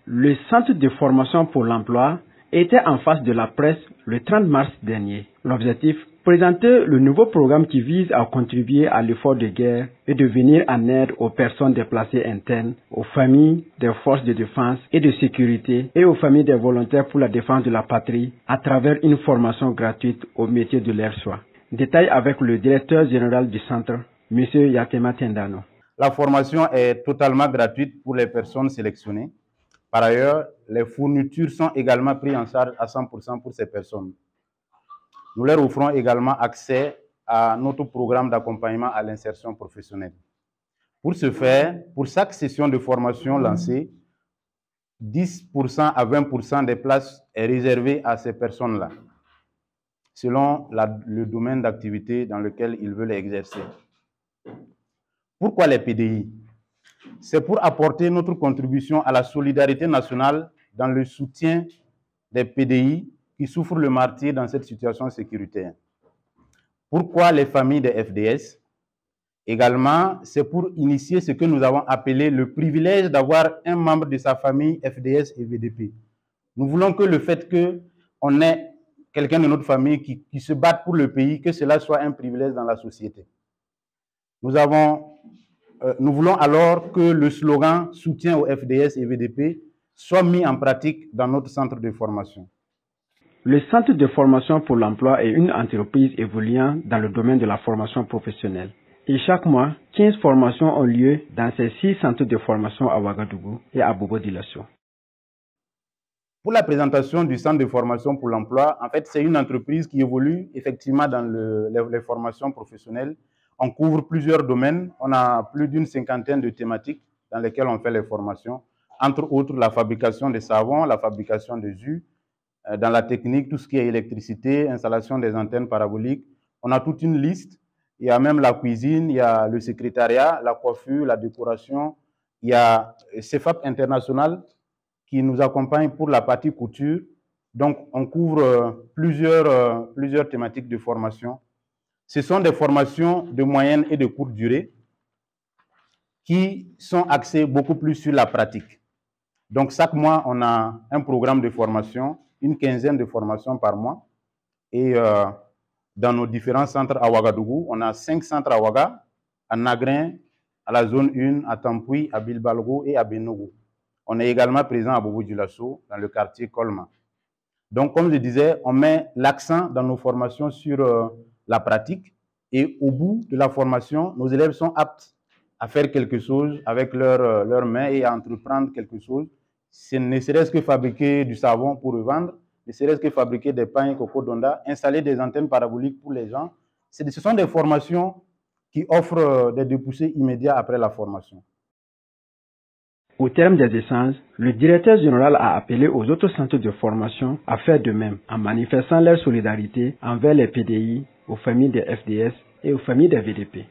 Le Centre de formation pour l'emploi était en face de la presse le 30 mars dernier. L'objectif, présenter le nouveau programme qui vise à contribuer à l'effort de guerre et de venir en aide aux personnes déplacées internes, aux familles des forces de défense et de sécurité et aux familles des volontaires pour la défense de la patrie à travers une formation gratuite au métier de leur choix. Détail avec le directeur général du centre, M. Yatema Tendano. La formation est totalement gratuite pour les personnes sélectionnées. Par ailleurs, les fournitures sont également prises en charge à 100% pour ces personnes. Nous leur offrons également accès à notre programme d'accompagnement à l'insertion professionnelle. Pour ce faire, pour chaque session de formation lancée, 10% à 20% des places est réservée à ces personnes-là, selon le domaine d'activité dans lequel ils veulent exercer. Pourquoi les PDI? C'est pour apporter notre contribution à la solidarité nationale dans le soutien des PDI qui souffrent le martyre dans cette situation sécuritaire. Pourquoi les familles des FDS? Également, c'est pour initier ce que nous avons appelé le privilège d'avoir un membre de sa famille FDS et VDP. Nous voulons que le fait qu'on ait quelqu'un de notre famille qui se batte pour le pays, que cela soit un privilège dans la société. Nous voulons alors que le slogan « Soutien aux FDS et VDP » soit mis en pratique dans notre centre de formation. Le Centre de formation pour l'emploi est une entreprise évoluant dans le domaine de la formation professionnelle. Et chaque mois, 15 formations ont lieu dans ces 6 centres de formation à Ouagadougou et à Bobo-Dioulasso. Pour la présentation du Centre de formation pour l'emploi, en fait, c'est une entreprise qui évolue effectivement dans les formations professionnelles. On couvre plusieurs domaines. On a plus d'une cinquantaine de thématiques dans lesquelles on fait les formations. Entre autres, la fabrication des savons, la fabrication des jus, dans la technique, tout ce qui est électricité, installation des antennes paraboliques. On a toute une liste. Il y a même la cuisine, il y a le secrétariat, la coiffure, la décoration. Il y a CEFAP International qui nous accompagne pour la partie couture. Donc, on couvre plusieurs thématiques de formation. Ce sont des formations de moyenne et de courte durée qui sont axées beaucoup plus sur la pratique. Donc, chaque mois, on a un programme de formation, une quinzaine de formations par mois. Et dans nos différents centres à Ouagadougou, on a 5 centres à Ouaga, à Nagrin, à la zone 1, à Tampoui, à Bilbalgo et à Benogo. On est également présent à Bobo-Dioulasso, dans le quartier Colma. Donc, comme je disais, on met l'accent dans nos formations sur la pratique. Et au bout de la formation, nos élèves sont aptes à faire quelque chose avec leurs mains et à entreprendre quelque chose. Ne serait-ce que fabriquer du savon pour revendre, ne serait-ce que fabriquer des pains coco donda, installer des antennes paraboliques pour les gens. Ce sont des formations qui offrent des débouchés immédiats après la formation. Au terme des échanges, le directeur général a appelé aux autres centres de formation à faire de même, en manifestant leur solidarité envers les PDI, aux familles des FDS et aux familles des VDP.